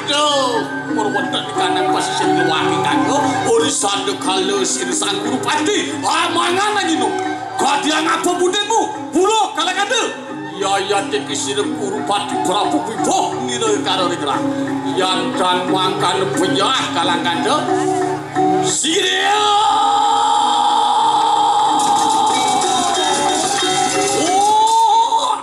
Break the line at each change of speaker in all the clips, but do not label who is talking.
Aduh, merwedek kanan posisi luwaki kanggo urisan halus ini sang guru pati. Mangan lagi no. Kadiang apa budemu? Bulo kalang ada. Ya dikisir guru pati Prabu Wibowo ngira karo negara. Yang dan mangkan penjahat kalang ada. Siria. Oh,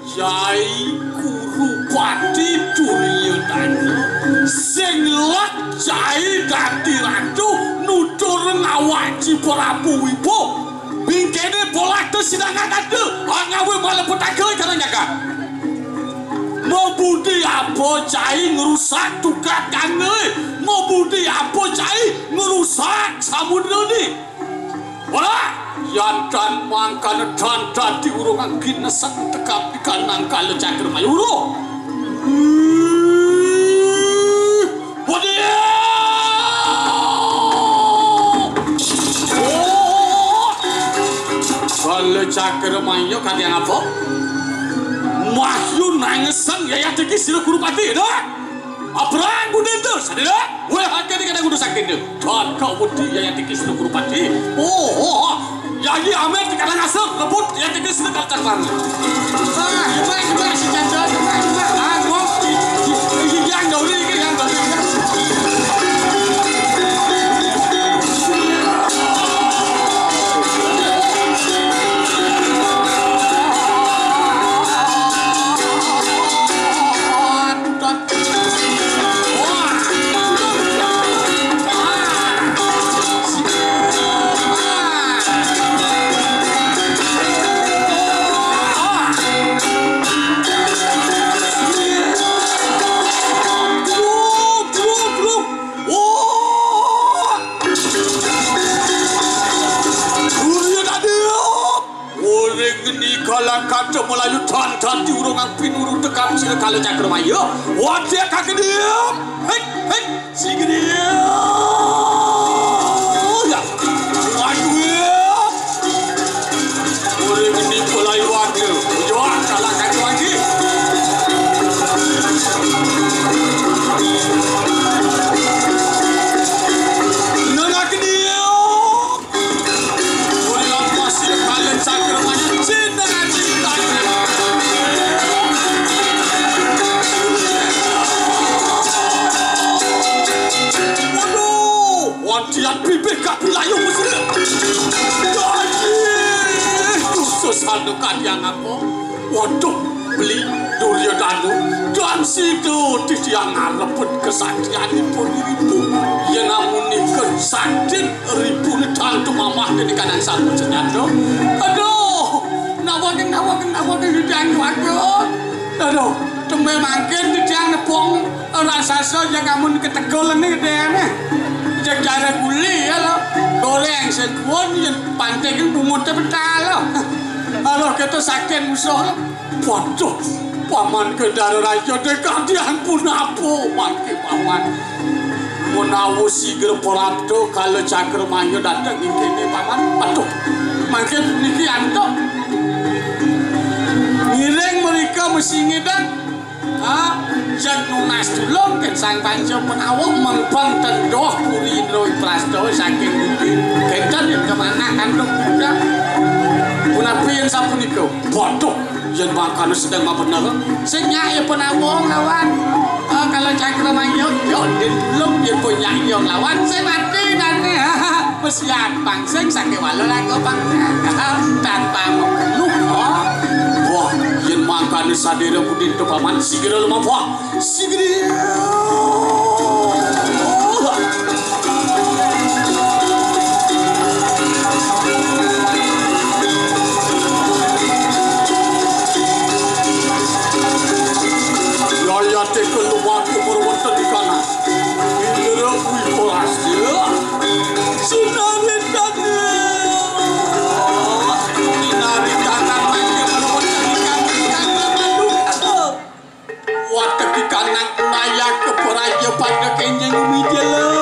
Jai guru pati Duryodana sing lak Jai dadi ratu nutur ngawaji Prabu Wibowo. Bingkene bolak tu sidang ada, ngawe malah petakel karena jaga. Mau budi apa Jai ngerusak tukat kange, mau budi apa Jai ngerusak samudra ni. Wala, yang dan mangkan dan dadi urungan ginesak tekap di kanang kalau cakar mayuro. Budi. Kalau cakar mayo kalian apa? Mahyu nangesan ya yang tegi sila guru pati dah. Abrang gudin tu, sadar? Weh hakkan ni kadang guru sakit tu. Dan kau budi ya yang tegi sila guru pati. Jadi amet di kalang asal rebut yang tegi sila kalcak mana? Coba si jangan, coba. Ngom, yang gauli ke yang gauli. Kata Melayu tan diurungan pinuru tekap sila kalau cakar mayo. Wajah kakek dia. Hei, sige dia. Ya, waduh. Orang ini Melayu wakil. Jual kalau kakek lagi. Nenak dia. Orang masih kalau cakar mayo. Wantian bibir kapilayu musir. Jadi, susah dekat yang apa? Waduh, beli Duryodana dan situ tidak ngarepet kesaktian pun ribu. Yang namun ni kesaktian ribu ni tantu mamah dari kanan satu senjata. Aduh, nawakin hidang wakil. Aduh, tembe makin hidang nepong rasa saja kamu ketegulan ni dia ni. Cara guli ya lo, goreng sekuan yang pantekin bumutnya betal lo. Kalau kita sakit musuh lo, waduh, paman ke darah raja dekat dia pun apa, paman. Menawu si gerporap tu kalau cakar mayo datang ini paman, aduh, makin niki anto. Ngiring mereka mesti ngidang. Jangan tulung kan sang panjang penawak mengpang tendoh puri indroi prasto saking bukti kencan yang kemana kandung budak punapi yang sampun itu bodoh yang makan sedang benar senya ya penawak lawan kalau cakra mayot yodin tulung dia punya yang lawan saya mati nanti bersiap bangseng sakit walau lagu bangseng tanpa mengeluh wah yang makan sadira budin tu paman sigera lemah wah sigera ya tekel waktu berwonten di kana bila kui poras dia sinari tanah watak kanan maya ke peraja pada kenyang umidela.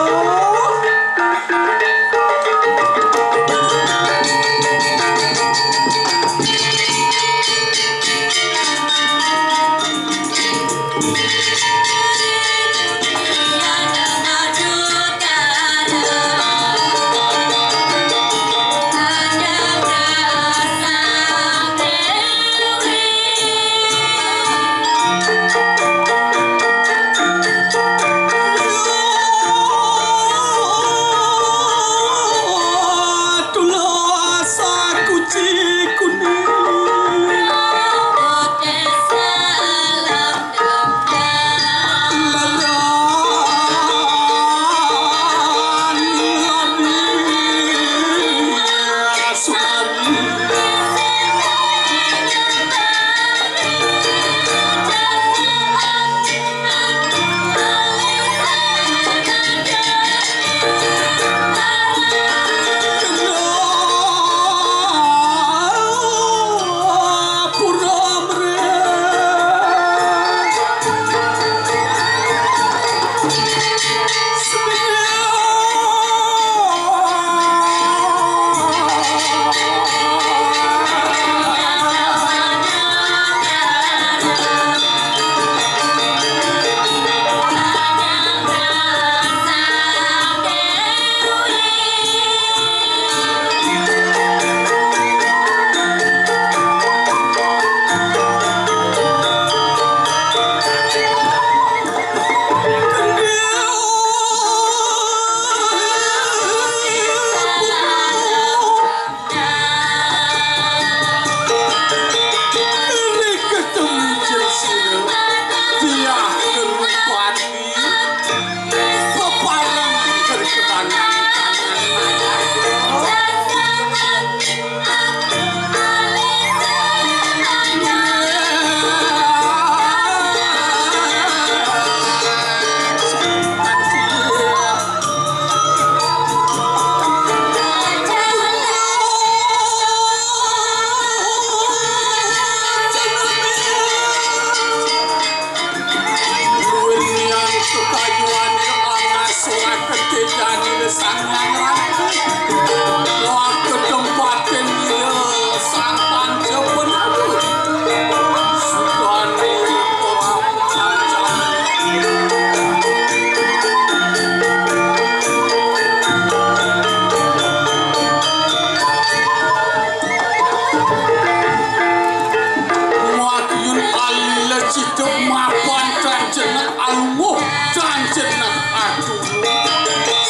palungo janjen nak aduh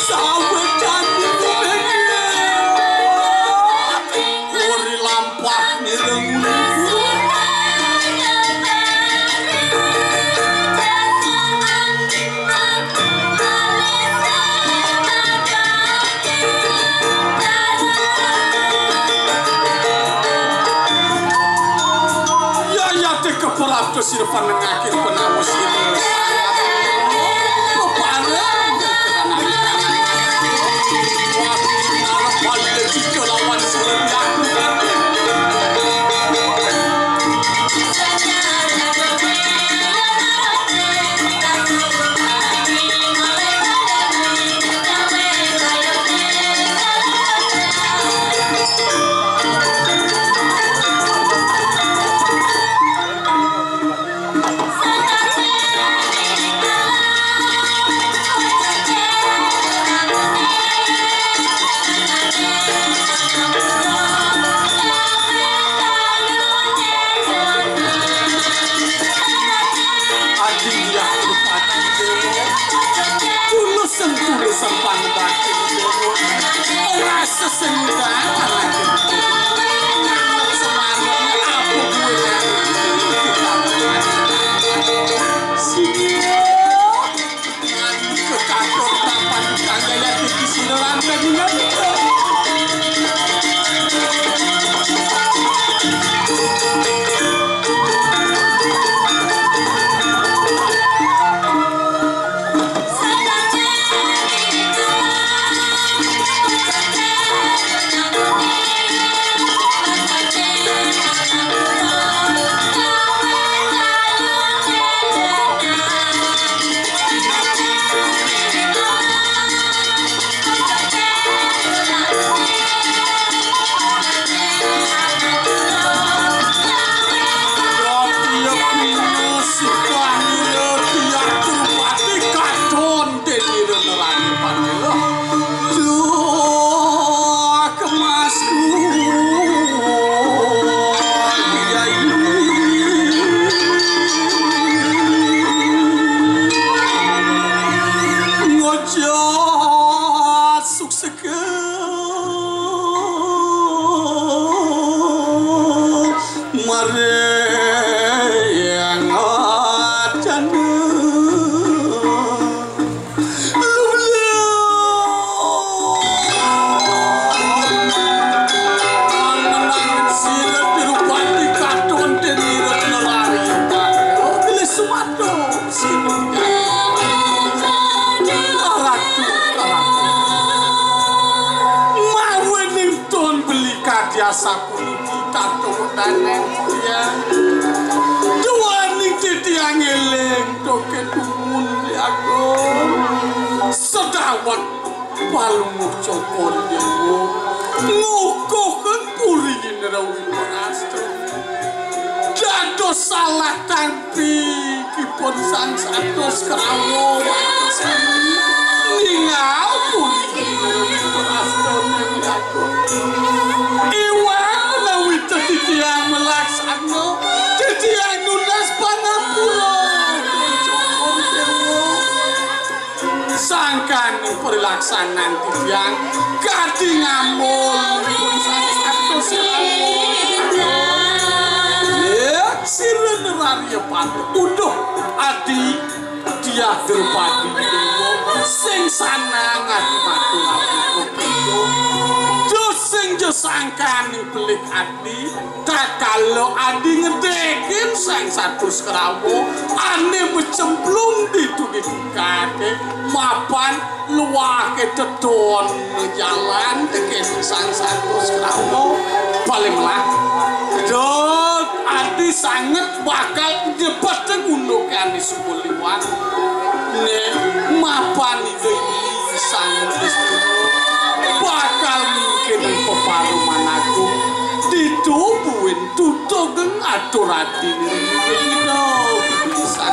sawe candi ori lampah nireng Keperap kesirpan ngakir penamus ini Kepanen Waktu ngarep balik jika lawan seleriak palunguh cokor dewo ngukuhkan purihin rawi penastro dados salah tanpi kipun sang satos kerawo ningal purihin rawi penastro nenglaku iwan rawi tetiang melaksana tetiang nunas panapura cokor dewo sangkan perlaksanaan tiang kadi ngamul siren rarya patu uduh adi dia gerpati sing sana ngadi matu sing sangkan belik adi tak kalau adi ngedekin sang satu sekerawo ane becemplung di kake mapan luah ke teton jalan ke sang satu sekerawo paling lah dot adi sangat bakal debat ngundukan di sebuah liwat ne mapan itu ini sang bakal mungkin peparu manaku ditubuhin tutugeng atur adin itu bisa